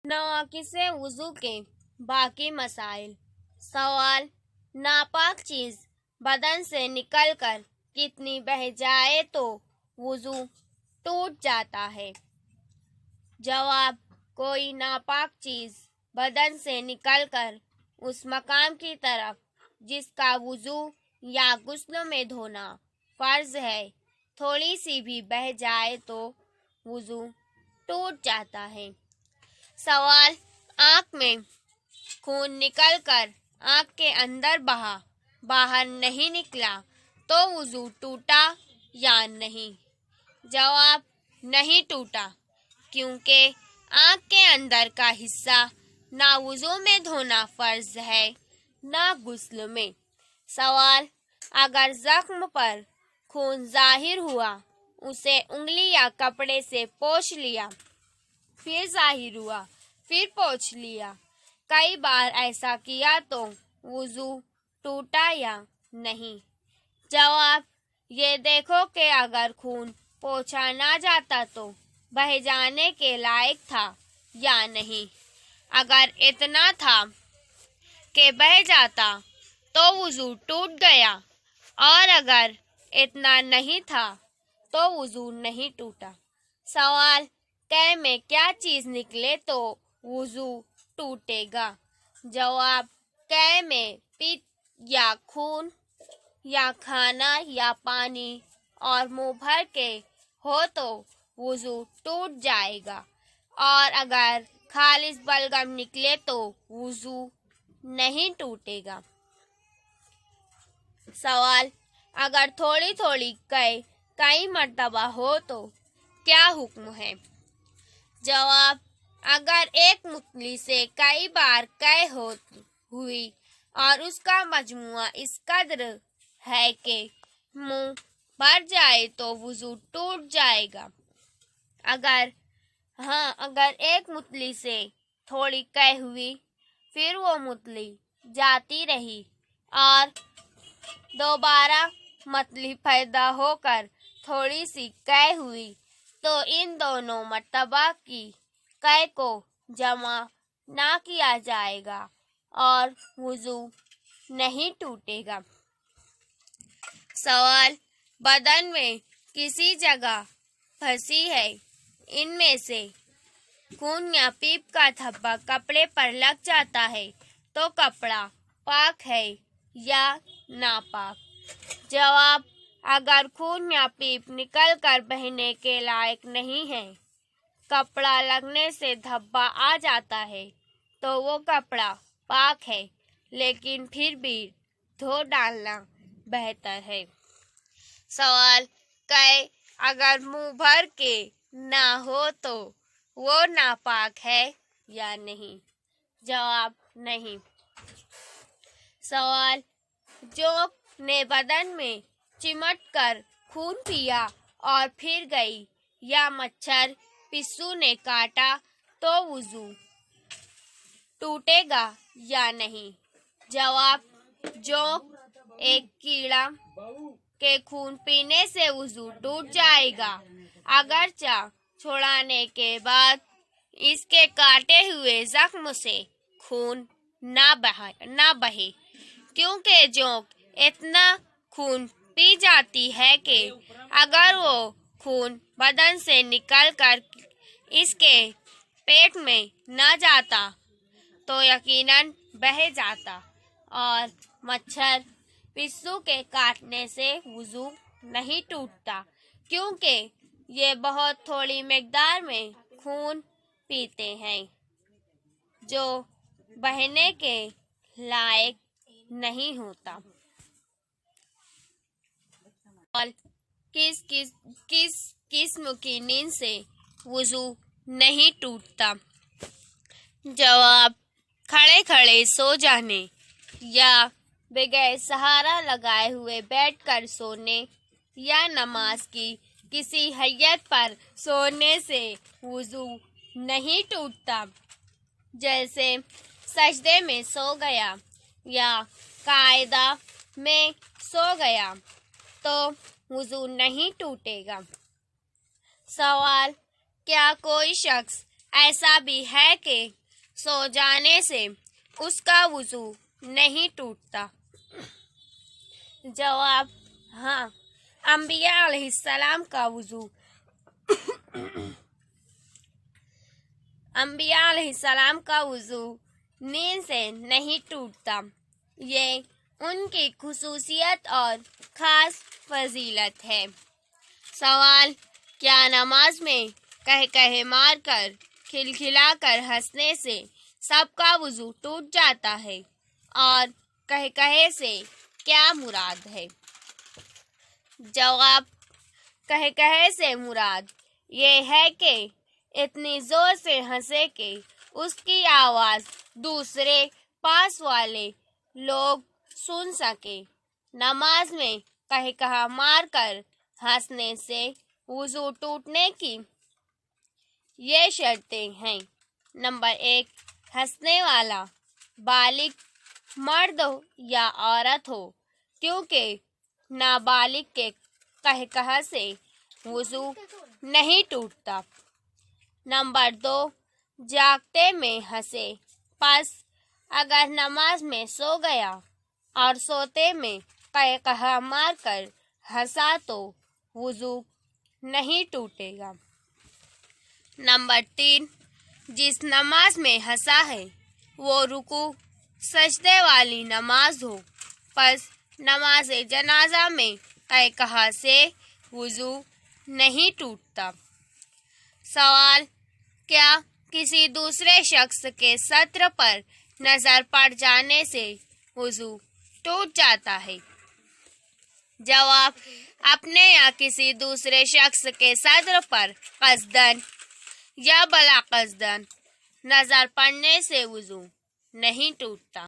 नवाकिस वज़ू के बाकी मसाइल। सवाल, नापाक चीज़ बदन से निकलकर कितनी बह जाए तो वज़ू टूट जाता है? जवाब, कोई नापाक चीज़ बदन से निकलकर उस मकाम की तरफ जिसका वज़ू या गुस्ल में धोना फ़र्ज़ है थोड़ी सी भी बह जाए तो वज़ू टूट जाता है। सवाल, आँख में खून निकलकर आँख के अंदर बहा, बाहर नहीं निकला तो वज़ू टूटा या नहीं? जवाब, नहीं टूटा, क्योंकि आँख के अंदर का हिस्सा ना वज़ू में धोना फ़र्ज़ है ना गुस्ल में। सवाल, अगर ज़ख्म पर खून ज़ाहिर हुआ, उसे उंगली या कपड़े से पोंछ लिया, फिर ज़ाहिर हुआ, फिर पोंछ लिया, कई बार ऐसा किया तो वज़ू टूटा या नहीं? जवाब, ये देखो कि अगर खून पोंछा ना जाता तो बह जाने के लायक था या नहीं। अगर इतना था कि बह जाता तो वज़ू टूट गया, और अगर इतना नहीं था तो वज़ू नहीं टूटा। सवाल, कै में क्या चीज़ निकले तो वज़ू टूटेगा? जवाब, कै में पित्त या खून या खाना या पानी और मुंह भर के हो तो वज़ू टूट जाएगा, और अगर खालिस बलगम निकले तो वज़ू नहीं टूटेगा। सवाल, अगर थोड़ी थोड़ी कै कई मर्तबा हो तो क्या हुक्म है? जवाब, अगर एक मुतली से कई बार कै हुई और उसका मजमुआ इस कदर है कि मुंह भर जाए तो वज़ू टूट जाएगा। अगर एक मुतली से थोड़ी कै हुई, फिर वो मुतली जाती रही और दोबारा मतली पैदा होकर थोड़ी सी कै हुई, तो इन दोनों मर्तबा की कै को जमा ना किया जाएगा और वज़ू नहीं टूटेगा। सवाल, बदन में किसी जगह फंसी है, इनमें से खून या पीप का धब्बा कपड़े पर लग जाता है तो कपड़ा पाक है या नापाक? जवाब, अगर खून या पीप निकल कर बहने के लायक नहीं है, कपड़ा लगने से धब्बा आ जाता है तो वो कपड़ा पाक है, लेकिन फिर भी धो डालना बेहतर है। सवाल, कै अगर मुंह भर के ना हो तो वो नापाक है या नहीं? जवाब, नहीं। सवाल, जोंक ने बदन में चिमट कर खून पिया और फिर गई, या मच्छर पिस्सू ने काटा तो वज़ू टूटेगा या नहीं? जवाब, जोंक एक कीड़ा के खून पीने से वज़ू टूट जाएगा, अगरचा छुड़ाने के बाद इसके काटे हुए जख्म से खून ना बहे, क्योंकि जोंक इतना खून पी जाती है कि अगर वो खून बदन से निकलकर इसके पेट में न जाता तो यकीनन बह जाता, और मच्छर पिस्सू के काटने से वज़ू नहीं टूटता, क्योंकि ये बहुत थोड़ी मिक़दार में खून पीते हैं जो बहने के लायक नहीं होता। और किस किस्म की नींद से वज़ू नहीं टूटता? जवाब, खड़े खड़े सो जाने या बगैर सहारा लगाए हुए बैठकर सोने या नमाज की किसी हैयत पर सोने से वज़ू नहीं टूटता, जैसे सजदे में सो गया या कायदा में सो गया तो वज़ू नहीं टूटेगा। सवाल, क्या कोई शख्स ایسا بھی ہے کہ سو جانے سے اس کا وضو نہیں ٹوٹتا؟ جواب: ہاں، انبیاء علیہ السلام کا وضو نیند سے نہیں ٹوٹتا۔ یہ ان کی خصوصیت اور خاص فضیلت ہے۔ سوال: کیا نماز میں کہہ مار کر کھلکھلا کر ہنسنے سے سب کا وضو ٹوٹ جاتا ہے؟ اور کہے سے کیا مراد ہے؟ جواب: کہے سے مراد یہ ہے کہ اتنی زور سے ہنسے کہ اس کی آواز دوسرے پاس والے لوگ سن سکے۔ نماز میں کہہ مار کر ہنسنے سے وضو ٹوٹنے کی یہ شرطیں ہیں۔ نمبر 1، ہنسنے والا بالغ مرد یا عورت ہو، کیونکہ نابالغ کے کہہ سے وضو نہیں ٹوٹتا۔ نمبر 2، جاگتے میں ہنسے، پس اگر نماز میں سو گیا اور سوتے میں کہہ مار کر ہنسا تو وضو نہیں ٹوٹے گا۔ نمبر 3، جس نماز میں ہنسا ہے وہ رکوع سجدے والی نماز ہو، پس نماز جنازہ میں کہہ سے وضو نہیں ٹوٹتا۔ سوال: کیا کسی دوسرے شخص کے ستر پر نظر پڑ جانے سے وضو ٹوٹ جاتا ہے؟ جواب: اپنے یا کسی دوسرے شخص کے ستر پر قصداً یا بلا قصداً نظر پڑنے سے وضو نہیں ٹوٹتا۔